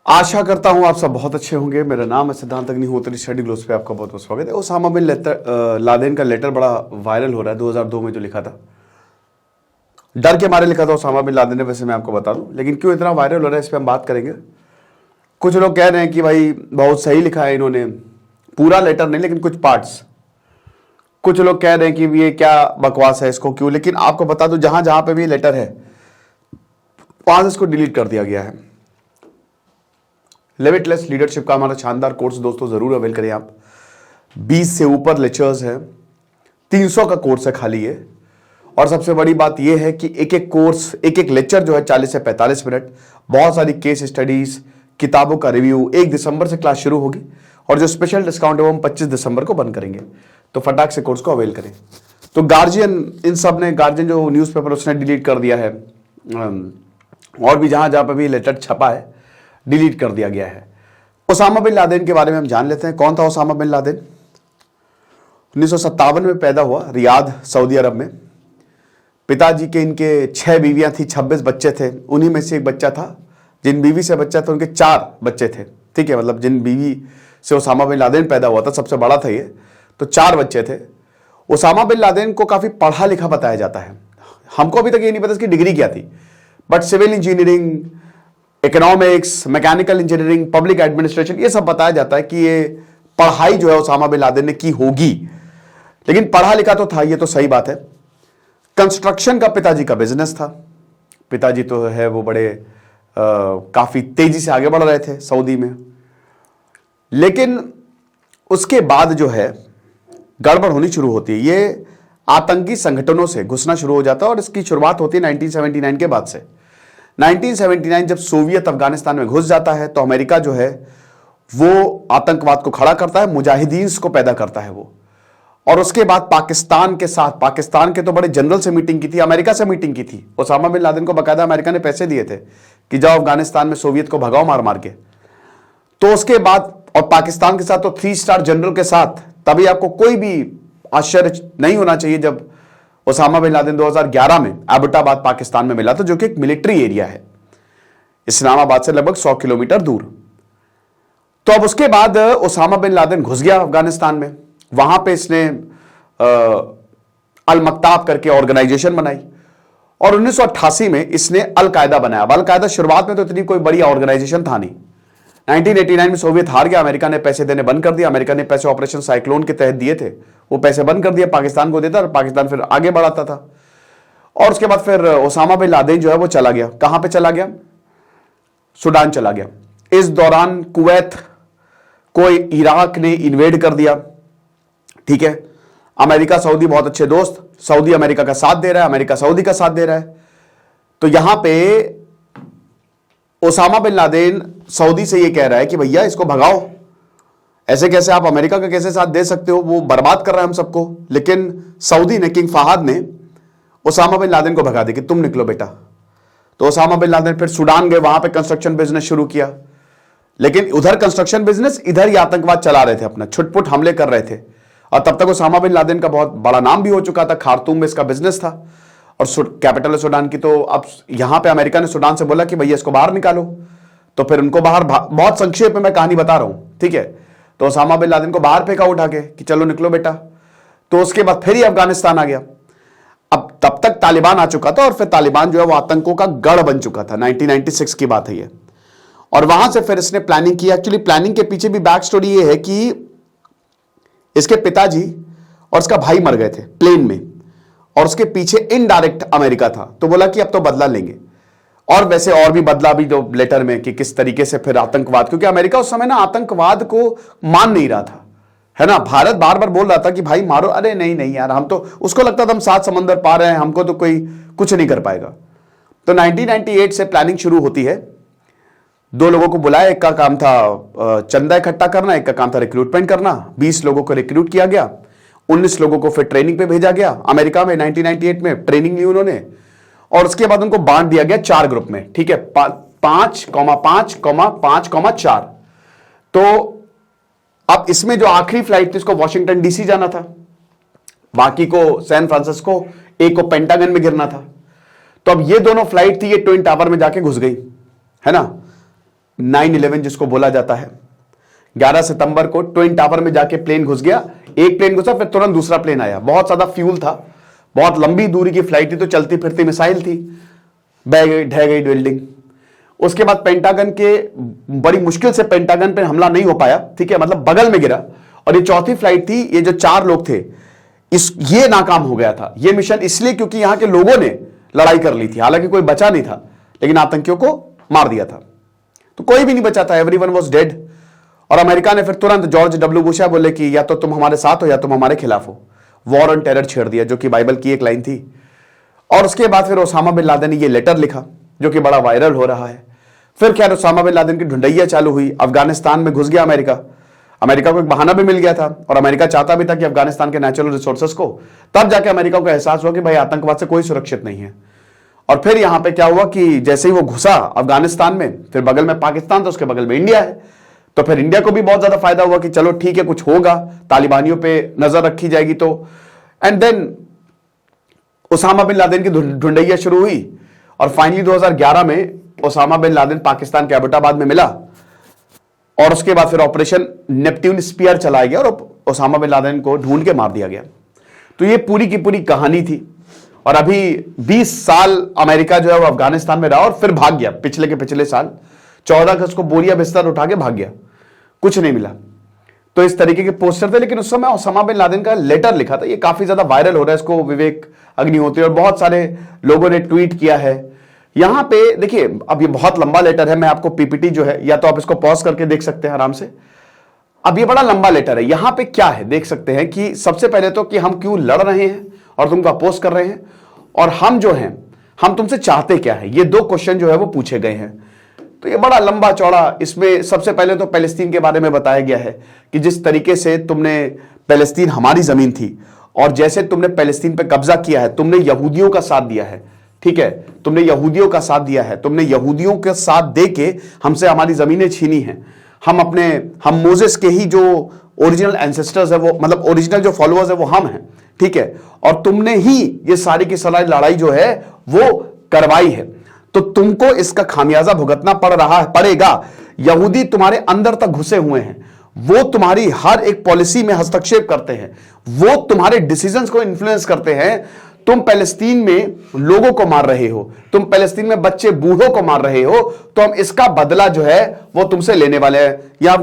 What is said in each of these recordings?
आशा करता हूं आप सब बहुत अच्छे होंगे। मेरा नाम है सिद्धांत अग्निहोत्री। स्टडी ग्लोस पे आपका बहुत बहुत स्वागत है। ओसामा बिन लादेन का लेटर बड़ा वायरल हो रहा है 2002 में जो लिखा था। डर के मारे लिखा था ओसामा बिन लादेन ने, वैसे मैं आपको बता दूं, लेकिन क्यों इतना वायरल हो रहा है इस पर हम बात करेंगे। कुछ लोग कह रहे हैं कि भाई बहुत सही लिखा है इन्होंने, पूरा लेटर नहीं लेकिन कुछ पार्ट्स। कुछ लोग कह रहे हैं कि ये क्या बकवास है, इसको क्यों। लेकिन आपको बता दूं, जहां जहां पे भी लेटर है वहां से इसको डिलीट कर दिया गया है। लिमिटलेस लीडरशिप का हमारा शानदार कोर्स दोस्तों जरूर अवेल करें आप। 20 से ऊपर लेक्चर्स हैं, 300 का कोर्स है खाली ये। और सबसे बड़ी बात यह है कि एक एक कोर्स, एक एक लेक्चर जो है 40 से 45 मिनट, बहुत सारी केस स्टडीज, किताबों का रिव्यू। 1 दिसंबर से क्लास शुरू होगी और जो स्पेशल डिस्काउंट है वो हम 25 दिसंबर को बंद करेंगे। तो फटाक से कोर्स को अवेल करें। तो गार्जियन, इन सब ने, गार्जियन जो न्यूज़पेपर उसने डिलीट कर दिया है, और भी जहां जहां पर भी लेटर छपा है डिलीट कर दिया गया है। ओसामा बिन लादेन के बारे में हम जान लेते हैं। कौन था ओसामा बिन लादेन? 1957 में पैदा हुआ रियाद, सऊदी अरब में। पिताजी के इनके 6 बीवियां थी, 26 बच्चे थे। उन्हीं में से एक बच्चा था, जिन बीवी से बच्चा था उनके 4 बच्चे थे। ठीक है, मतलब जिन बीवी से ओसामा बिन लादेन पैदा हुआ था सबसे बड़ा था ये, तो 4 बच्चे थे। ओसामा बिन लादेन को काफी पढ़ा लिखा बताया जाता है। हमको अभी तक ये नहीं पता इसकी डिग्री क्या थी, but civil engineering, economics, mechanical engineering, public administration, ये सब बताया जाता है कि ये पढ़ाई जो है ओसामा बिन लादेन ने की होगी। लेकिन पढ़ा लिखा तो था, ये तो सही बात है। कंस्ट्रक्शन का पिताजी का बिजनेस था। पिताजी तो है वो बड़े काफी तेजी से आगे बढ़ रहे थे सऊदी में। लेकिन उसके बाद जो है गड़बड़ होनी शुरू होती है। ये आतंकी संगठनों से घुसना शुरू हो जाता है और इसकी शुरुआत होती है 1979 के बाद से। 1979 जब सोवियत अफगानिस्तान में घुस जाता है तो अमेरिका जो है वो आतंकवाद को खड़ा करता है, मुजाहिदीन को पैदा करता है वो। और उसके बाद पाकिस्तान के साथ, पाकिस्तान के तो बड़े जनरल से मीटिंग की थी, अमेरिका से मीटिंग की थी। ओसामा बिन लादेन को बाकायदा अमेरिका ने पैसे दिए थे कि जाओ अफगानिस्तान में सोवियत को भगाओ मार मार के। तो उसके बाद, और पाकिस्तान के साथ तो 3 स्टार जनरल के साथ, तभी आपको कोई भी आश्चर्य नहीं होना चाहिए जब ओसामा बिन लादेन 2011 में एबटाबाद पाकिस्तान में मिला था, जो कि एक मिलिट्री एरिया है इस्लामाबाद से लगभग 100 किलोमीटर दूर। तो अब उसके बाद ओसामा बिन लादेन घुस गया अफगानिस्तान में। वहां पे इसने अल मक्ताब करके ऑर्गेनाइजेशन बनाई और 1988 में इसने अल कायदा बनाया। अल कायदा शुरुआत में तो इतनी कोई बड़ी ऑर्गेनाइजेशन था नहीं। 1989 में सोवियत हार गया, अमेरिका ने पैसे देने बंद कर दिया। अमेरिका ने पैसे ऑपरेशन साइक्लोन के तहत दिए थे, वो पैसे बंद कर दिए, पाकिस्तान को देता और पाकिस्तान फिर आगे बढ़ाता था। और उसके बाद फिर ओसामा बिन लादेन जो है वो चला गया। कहां पे चला गया? सूडान चला गया। इस दौरान कुवैत को इराक ने इन्वेड कर दिया। ठीक है, अमेरिका सऊदी बहुत अच्छे दोस्त, सऊदी अमेरिका का साथ दे रहा है, अमेरिका सऊदी का साथ दे रहा है। तो यहां पे ओसामा बिन लादेन सऊदी से ये कह रहा है कि भैया इसको भगाओ, ऐसे कैसे आप अमेरिका का कैसे साथ दे सकते हो, वो बर्बाद कर रहा है हम सबको। लेकिन सऊदी ने, किंग फहद ने ओसामा बिन लादेन को भगा दिया कि तुम निकलो बेटा। तो ओसामा बिन लादेन फिर सूडान गए, वहां पे कंस्ट्रक्शन बिजनेस शुरू किया। लेकिन उधर कंस्ट्रक्शन बिजनेस, इधर ही आतंकवाद चला रहे थे, अपना छुटपुट हमले कर रहे थे। और तब तक ओसामा बिन लादेन का बहुत बड़ा नाम भी हो चुका था, खार्तूम में इसका बिजनेस था और कैपिटल है सूडान की। तो अब यहां पे अमेरिका ने सूडान से बोला कि भैया इसको बाहर निकालो। तो फिर उनको बाहर, बहुत संक्षेप में मैं कहानी बता रहा हूं, ठीक है। तो ओसामा बिन लादेन को बाहर फेंका उठा के कि चलो निकलो बेटा। तो उसके बाद फिर ही अफगानिस्तान आ गया। अब तब तक तालिबान आ चुका था और फिर तालिबान जो है वो आतंकों का गढ़ बन चुका था। 1996 की बात है ये। और वहां से फिर इसने प्लानिंग की। एक्चुअली प्लानिंग के पीछे भी बैक स्टोरी ये है कि इसके पिताजी और इसका भाई मर गए थे प्लेन में, और उसके पीछे इनडायरेक्ट अमेरिका था। तो बोला कि अब तो बदला लेंगे। और वैसे और भी बदला भी जो लेटर में कि किस तरीके से फिर आतंकवाद, क्योंकि अमेरिका उस समय ना आतंकवाद को मान नहीं रहा था, है ना। भारत बार बार बोल रहा था कि भाई मारो, अरे नहीं नहीं यार, हम तो, उसको लगता था हम 7 समंदर पार हैं, हमको तो कोई कुछ नहीं कर पाएगा। तो 1998 से प्लानिंग शुरू होती है। 2 लोगों को बुलाया, एक का काम था चंदा इकट्ठा करना, एक का काम था रिक्रूटमेंट करना। 20 लोगों को रिक्रूट किया गया, 19 लोगों को फिर ट्रेनिंग पे भेजा गया अमेरिका में। 1998 में ट्रेनिंग ली उन्होंने और उसके बाद उनको बांट दिया गया 4 ग्रुप में, ठीक है, 5,5,5,4। तो अब इसमें जो आखिरी फ्लाइट थी उसको वॉशिंगटन डीसी जाना था, बाकी को सैन फ्रांसिस्को, एक को पेंटागन में गिरना था। तो अब ये दोनों फ्लाइट थी, ये ट्विन टावर में जाके घुस गई, है ना। 9/11 जिसको बोला जाता है, 11 सितंबर को ट्विन टावर में जाके प्लेन घुस गया। एक प्लेन घुसा, फिर तुरंत दूसरा प्लेन आया। बहुत ज्यादा फ्यूल था, बहुत लंबी दूरी की फ्लाइट थी, तो चलती फिरती मिसाइल थी, बह गई, ढह गई बिल्डिंग। उसके बाद पेंटागन के, बड़ी मुश्किल से पेंटागन पे हमला नहीं हो पाया, ठीक है, मतलब बगल में गिरा। और ये चौथी फ्लाइट थी, ये जो 4 लोग थे, ये नाकाम हो गया था ये मिशन, इसलिए क्योंकि यहां के लोगों ने लड़ाई कर ली थी। हालांकि कोई बचा नहीं था, लेकिन आतंकियों को मार दिया था, तो कोई भी नहीं बचा था, एवरीवन वाज डेड। और अमेरिका ने फिर तुरंत जॉर्ज डब्ल्यू बुश बोले कि या तो तुम हमारे साथ हो या तुम हमारे खिलाफ हो। वॉर ऑन टेरर छेड़ दिया, जो कि बाइबल की एक लाइन थी। और उसके बाद फिर ओसामा बिन लादेन ने ये लेटर लिखा, जो कि बड़ा वायरल हो रहा है। फिर खैर ओसामा बिन लादेन की ढूंढैया चालू हुई, अफगानिस्तान में घुस गया अमेरिका। अमेरिका को एक बहाना भी मिल गया था, और अमेरिका चाहता भी था कि अफगानिस्तान के नेचुरल रिसोर्सेस को, तब जाके अमेरिका को एहसास हुआ कि भाई आतंकवाद से कोई सुरक्षित नहीं है। और फिर यहां पे क्या हुआ कि जैसे ही वो घुसा अफगानिस्तान में, फिर बगल में पाकिस्तान था, उसके बगल में इंडिया है, तो फिर इंडिया को भी बहुत ज्यादा फायदा हुआ कि चलो ठीक है, कुछ होगा, तालिबानियों पे नजर रखी जाएगी। तो and then Osama bin Laden की ढूंढैया शुरू हुई, और फाइनली 2011 में ओसामा बिन लादेन पाकिस्तान के एबटाबाद में मिला। और उसके बाद फिर ऑपरेशन नेपट्यून स्पीयर चलाया गया, और ओसामा बिन लादेन को ढूंढ के मार दिया गया। तो ये पूरी की पूरी कहानी थी। और अभी 20 साल अमेरिका जो है वो अफगानिस्तान में रहा, और फिर भाग गया पिछले के पिछले साल। 14 अगस्त को बोरिया बिस्तर उठा के भाग गया, कुछ नहीं मिला। तो इस तरीके के पोस्टर थे, लेकिन उस समय ओसामा बिन लादेन का लेटर लिखा था, ये काफी ज्यादा वायरल हो रहा है। इसको विवेक अग्निहोत्री और बहुत सारे लोगों ने ट्वीट किया है। यहां पे देखिए, अब ये बहुत लंबा लेटर है, मैं आपको पीपीटी जो है, या तो आप इसको पॉज करके देख सकते हैं आराम से। अब ये बड़ा लंबा लेटर है। यहां पे क्या है देख सकते हैं कि सबसे पहले तो कि हम क्यों लड़ रहे हैं और तुमको अपोज कर रहे हैं, और हम जो हैं हम तुमसे चाहते क्या है, ये 2 क्वेश्चन जो है वो पूछे गए हैं। तो ये बड़ा लंबा चौड़ा, इसमें सबसे पहले तो पैलेस्तीन के बारे में बताया गया है कि जिस तरीके से तुमने, पैलेस्तीन हमारी जमीन थी, और जैसे तुमने पैलेस्तीन पे कब्जा किया है, तुमने यहूदियों का साथ दिया है, ठीक है, तुमने यहूदियों का साथ दिया है, तुमने यहूदियों के साथ दे के हमसे हमारी जमीनें छीनी हैं। हम मोजेस के ही जो ओरिजिनल एंसेस्टर्स है, वो मतलब ओरिजिनल जो फॉलोअर्स है वो हम हैं, ठीक है, और तुमने ही ये सारी की सारी लड़ाई जो है वो करवाई है, तो तुमको इसका खामियाजा भुगतना पड़ेगा। यहूदी तुम्हारे अंदर तक घुसे हुए हैं, वो तुम्हारी हर एक पॉलिसी में हस्तक्षेप करते हैं, वो तुम्हारे डिसीजंस को इन्फ्लुएंस करते हैं। तुम पैलेस्तीन में लोगों को मार रहे हो, तुम पैलेस्तीन में बच्चे बूढ़ों को मार रहे हो, तो हम इसका बदला जो है वो तुमसे लेने वाले हैं। या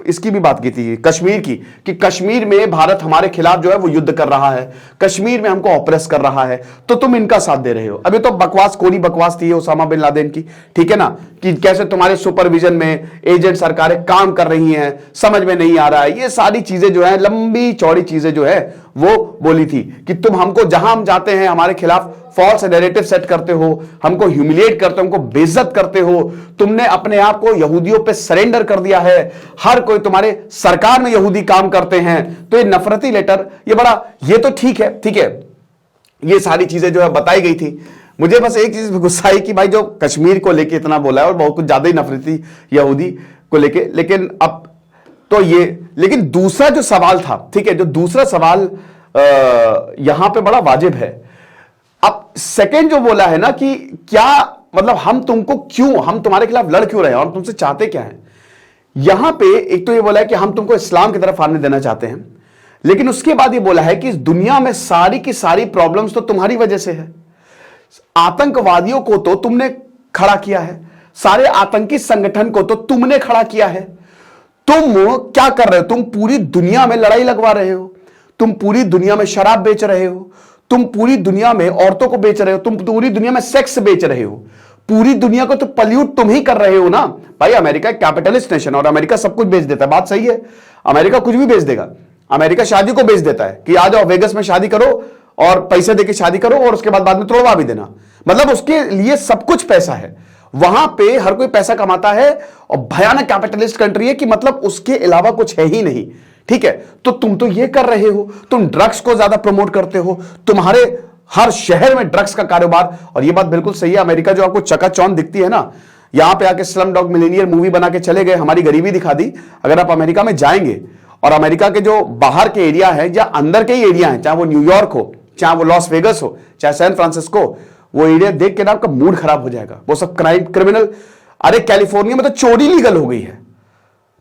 इसकी भी बात की थी कश्मीर की, कि कश्मीर में भारत हमारे खिलाफ जो है वो युद्ध कर रहा है, कश्मीर में हमको ऑपरेस कर रहा है, तो तुम इनका साथ दे रहे हो। अभी तो बकवास, कोरी बकवास थी ओसामा बिन लादेन की, ठीक है ना, कि कैसे तुम्हारे सुपरविजन में एजेंट सरकारें काम कर रही हैं, समझ में नहीं आ रहा है। ये सारी चीजें जो है, लंबी चौड़ी चीजें जो है वो बोली थी कि तुम हमको जहां हम जाते हैं हमारे खिलाफ फॉल्स नैरेटिव सेट करते हो, हमको ह्यूमिलिएट करते हो, हमको बेइज्जत करते हो, तुमने अपने आप को यहूदियों पे सरेंडर कर दिया है, हर कोई तुम्हारे सरकार में यहूदी काम करते हैं। तो ये नफरती लेटर, ये बड़ा, ये तो ठीक है, ठीक है, ये सारी चीजें जो है बताई गई थी। मुझे बस एक चीज गुस्सा आई कि भाई जो कश्मीर को लेके इतना बोला है, और बहुत कुछ ज्यादा ही नफरती यहूदी को लेके, लेकिन अब तो ये, लेकिन दूसरा जो सवाल था, ठीक है, जो दूसरा सवाल यहां पे बड़ा वाजिब है। अब सेकंड जो बोला है ना कि क्या मतलब हम तुमको क्यों, हम तुम्हारे खिलाफ लड़ क्यों रहे हैं और तुमसे चाहते क्या हैं। यहां पे एक तो ये बोला है कि हम तुमको इस्लाम की तरफ आने देना चाहते हैं, लेकिन उसके बाद ये बोला है कि इस दुनिया में सारी की सारी प्रॉब्लम्स तो तुम्हारी वजह से है। आतंकवादियों को तो तुमने खड़ा किया है, सारे आतंकी संगठन को तो तुमने खड़ा किया है। तुम क्या कर रहे हो, तुम पूरी दुनिया में लड़ाई लगवा रहे हो, तुम पूरी दुनिया में शराब बेच रहे हो, तुम पूरी दुनिया में औरतों को बेच रहे हो, तुम पूरी दुनिया में सेक्स बेच रहे हो, पूरी दुनिया को तो पल्यूट तुम ही कर रहे हो ना भाई। अमेरिका एक कैपिटलिस्ट नेशन, और अमेरिका सब कुछ बेच देता है, बात सही है, अमेरिका कुछ भी बेच देगा। अमेरिका शादी को बेच देता है कि आ जाओ वेगस में शादी करो और पैसे देके शादी करो, और उसके बाद में तोड़वा भी देना, मतलब उसके लिए सब कुछ पैसा है। वहां पे हर कोई पैसा कमाता है, और भयानक कैपिटलिस्ट कंट्री है कि मतलब उसके अलावा कुछ है ही नहीं, ठीक है। तो तुम तो ये कर रहे हो, तुम ड्रग्स को ज्यादा प्रमोट करते हो, तुम्हारे हर शहर में ड्रग्स का कारोबार। और ये बात बिल्कुल सही है, अमेरिका जो आपको चकाचौंध दिखती है ना, यहां पे आके स्लम डॉग मिलियनियर मूवी बना के चले गए, हमारी गरीबी दिखा दी। अगर आप अमेरिका में जाएंगे और अमेरिका के जो बाहर के एरिया है या अंदर के ही एरिया है, चाहे वो न्यूयॉर्क हो, चाहे वो लॉस वेगस हो, चाहे सैन फ्रांसिस्को, वो एरिया देख के ना आपका मूड खराब हो जाएगा। वो सब क्राइम, क्रिमिनल, अरे कैलिफोर्निया में तो चोरी लीगल हो गई है,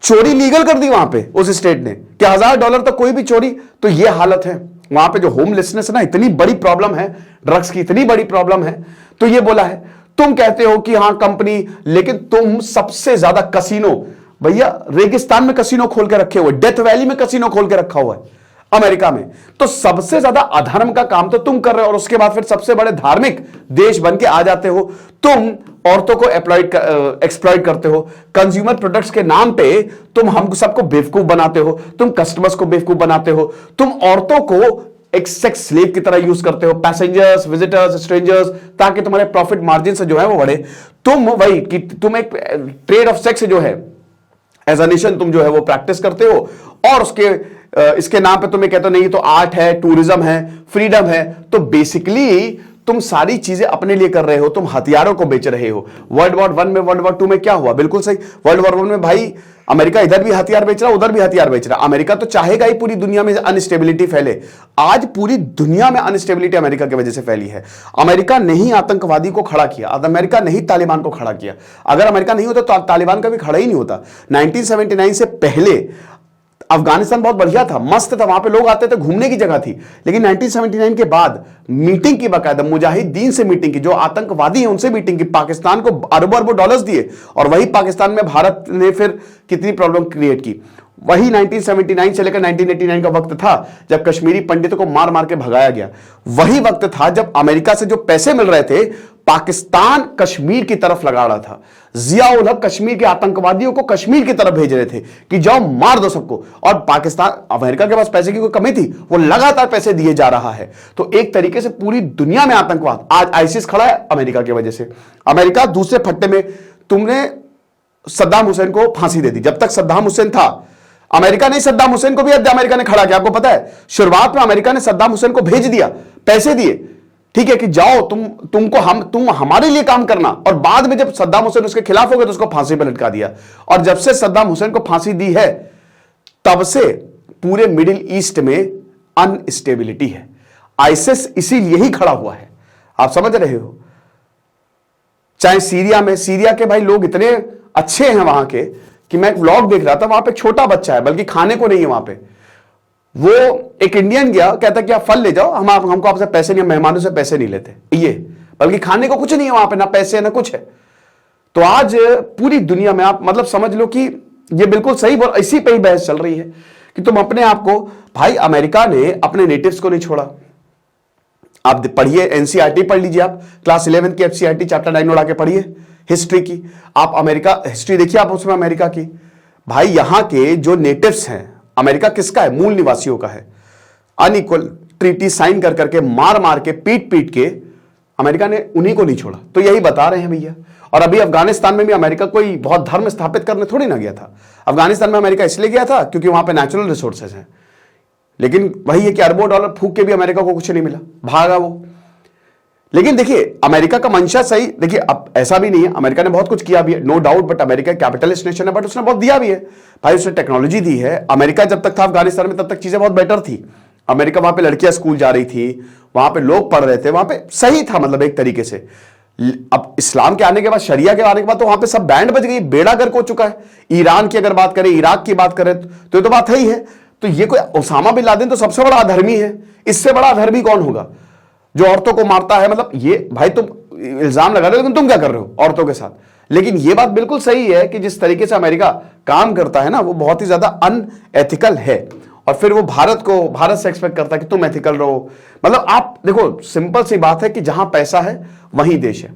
चोरी लीगल कर दी वहां पे उस स्टेट ने कि $1000 तक कोई भी चोरी। तो ये हालत है वहां पे, जो होमलेसनेस है ना, इतनी बड़ी प्रॉब्लम है, ड्रग्स की इतनी बड़ी प्रॉब्लम है। तो ये बोला है, तुम कहते हो कि हां कंपनी, लेकिन तुम सबसे ज्यादा कसिनो, भैया रेगिस्तान में कसिनो खोल के रखे हुए, डेथ वैली में कसिनो खोल के रखा हुआ है अमेरिका में। तो सबसे ज्यादा अधर्म का काम तो तुम कर रहे हो, और उसके बाद फिर सबसे बड़े धार्मिक देश बन के आ जाते हो। तुम औरतों को एक्सप्लॉइट करते हो, कंज्यूमर प्रोडक्ट्स के नाम पे तुम हम सबको बेवकूफ बनाते हो, तुम कस्टमर्स को बेवकूफ बनाते हो, तुम औरतों को एक सेक्स स्लेव की तरह यूज करते हो, पैसेंजर्स, विजिटर्स, स्ट्रेंजर्स, ताकि तुम्हारे प्रॉफिट मार्जिन से जो है वो बढ़े। तुम वही कि तुम एक ट्रेड ऑफ सेक्स जो है एज अ नेशन तुम जो है वो प्रैक्टिस करते हो, और इसके नाम पे तुम्हें कहते हो नहीं तो आर्ट है, टूरिज्म है, फ्रीडम है। तो बेसिकली तुम सारी चीजें अपने लिए कर रहे हो, तुम हथियारों को बेच रहे हो। वर्ल्ड वॉर 1 में, वर्ल्ड वॉर 2 में क्या हुआ? बिल्कुल सही, वर्ल्ड वॉर 1 में भाई अमेरिका इधर भी हथियार बेच रहा, उधर भी हथियार बेच रहा। अमेरिका तो चाहेगा ही पूरी दुनिया में अनस्टेबिलिटी फैले। आज पूरी दुनिया में अनस्टेबिलिटी अमेरिका की वजह से फैली है। अमेरिका ने ही आतंकवादी को खड़ा किया, अमेरिका ने ही तालिबान को खड़ा किया। अगर अमेरिका नहीं होता तो तालिबान का भी खड़ा ही नहीं होता। 1979 से पहले अफगानिस्तान बहुत बढ़िया था, मस्त था, वहां पे लोग आते थे, घूमने की जगह थी। लेकिन 1979 के बाद मीटिंग की, बाकायदा मुजाहिदीन से मीटिंग की, जो आतंकवादी हैं उनसे मीटिंग की, पाकिस्तान को अरबों अरबों डॉलर्स दिए, और वही पाकिस्तान में भारत ने फिर कितनी प्रॉब्लम क्रिएट की। वही 1979 से लेकर 1989 का वक्त था जब कश्मीरी पंडितों को मार मार के भगाया गया। वही वक्त था जब अमेरिका से जो पैसे मिल रहे थे, पाकिस्तान कश्मीर की तरफ लगा रहा था। जियाउल हक कश्मीर के आतंकवादियों को कश्मीर की तरफ भेज रहे थे कि जाओ मार दो सबको, और पाकिस्तान, अमेरिका के पास पैसे की कोई कमी थी, वो लगातार पैसे दिए जा रहा है। तो एक तरीके से पूरी दुनिया में आतंकवाद, आज आईसिस खड़ा है अमेरिका की वजह से। अमेरिका दूसरे फट्टे में, तुमने सद्दाम हुसैन को फांसी दे दी। जब तक सद्दाम हुसैन था, अमेरिका ने सद्दाम हुसैन को भी अमेरिका ने खड़ा किया। आपको पता है शुरुआत में अमेरिका ने सद्दाम हुसैन को भेज दिया, पैसे दिए, ठीक है कि जाओ तुम हमारे लिए काम करना, और बाद में जब सद्दाम हुसैन उसके खिलाफ हो गए तो उसको फांसी पर लटका दिया। और जब से सद्दाम हुसैन को फांसी दी है, तब से पूरे मिडिल ईस्ट में अनस्टेबिलिटी है। आईसिस इसीलिए ही खड़ा हुआ है, आप समझ रहे हो। चाहे सीरिया में, सीरिया के भाई लोग इतने अच्छे हैं वहां के, कि मैं एक व्लॉग देख रहा था, वहां पे एक छोटा बच्चा है, बल्कि खाने को नहीं है वहां पे। वो एक इंडियन गया, कहता कि आप फल ले जाओ, हमको आपसे पैसे नहीं, मेहमानों से पैसे नहीं लेते, ये बल्कि खाने को कुछ नहीं है वहां पे, ना पैसे ना कुछ है। तो आज पूरी दुनिया में आप मतलब समझ लो कि ये बिल्कुल सही, इसी पे ही बहस चल रही है कि तुम अपने आप को, भाई अमेरिका ने अपने नेटिव्स को नहीं छोड़ा। आप पढ़िए, एनसीईआरटी पढ़ लीजिए, आप क्लास 11 की एफसीईआरटी चैप्टर 9 उड़ा के पढ़िए हिस्ट्री की। आप अमेरिका हिस्ट्री देखिए, आप उसमें अमेरिका की, भाई यहां के जो नेटिव्स हैं, अमेरिका किसका है? मूल निवासियों का है। अनइक्वल ट्रीटी साइन कर करके, मार मार के, पीट पीट के अमेरिका ने उन्हीं को नहीं छोड़ा। तो यही बता रहे हैं भैया। और अभी अफगानिस्तान में भी अमेरिका कोई बहुत धर्म स्थापित करने थोड़ी ना गया था। अफगानिस्तान में अमेरिका इसलिए गया था क्योंकि वहां पे नेचुरल रिसोर्सेज हैं। लेकिन वही है कि अरबों डॉलर फूक के भी अमेरिका को कुछ नहीं मिला, भागा वो। लेकिन देखिए अमेरिका का मंशा सही, देखिए अब ऐसा भी नहीं है, अमेरिका ने बहुत कुछ किया भी है, no doubt, but America capitalist nation है, बट उसने बहुत दिया भी है भाई, उसने टेक्नोलॉजी दी है। अमेरिका जब तक था अफगानिस्तान में, तब तक चीजें बहुत बेटर थी। अमेरिका, वहां पे लड़कियां स्कूल जा रही थी, वहां पे लोग पढ़ रहे थे, वहां पे सही था, मतलब एक तरीके से। अब इस्लाम के आने के बाद, शरिया के आने के बाद तो वहां पे सब बैंड बज गई, बेड़ा गर्क हो चुका है। ईरान की अगर बात करें, इराक की बात करें, तो ये तो बात है ही है। तो ये कोई ओसामा बिन लादेन तो सबसे बड़ा अधर्मी है, इससे बड़ा अधर्मी कौन होगा जो औरतों को मारता है? मतलब ये भाई तुम इल्जाम लगा रहे हो, लेकिन तुम क्या कर रहे हो औरतों के साथ? लेकिन ये बात बिल्कुल सही है कि जिस तरीके से अमेरिका काम करता है ना, वो बहुत ही ज्यादा अनएथिकल है। और फिर वो भारत से एक्सपेक्ट करता है कि तुम एथिकल रहो। मतलब आप देखो, सिंपल सी बात है कि जहां पैसा है वहीं देश है,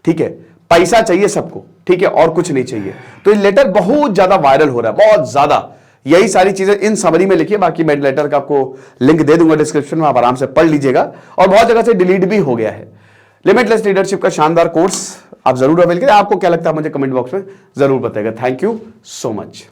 ठीक है। पैसा चाहिए सबको, ठीक है, और कुछ नहीं चाहिए। तो ये लेटर बहुत ज्यादा वायरल हो रहा है, बहुत ज्यादा। यही सारी चीजें इन समरी में लिखिए, बाकी मैं लेटर का आपको लिंक दे दूंगा डिस्क्रिप्शन में, आप आराम से पढ़ लीजिएगा। और बहुत जगह से डिलीट भी हो गया है। लिमिटलेस लीडरशिप का शानदार कोर्स आप जरूर अवेल करें। आपको क्या लगता है मुझे कमेंट बॉक्स में जरूर बताइएगा। Thank you so much.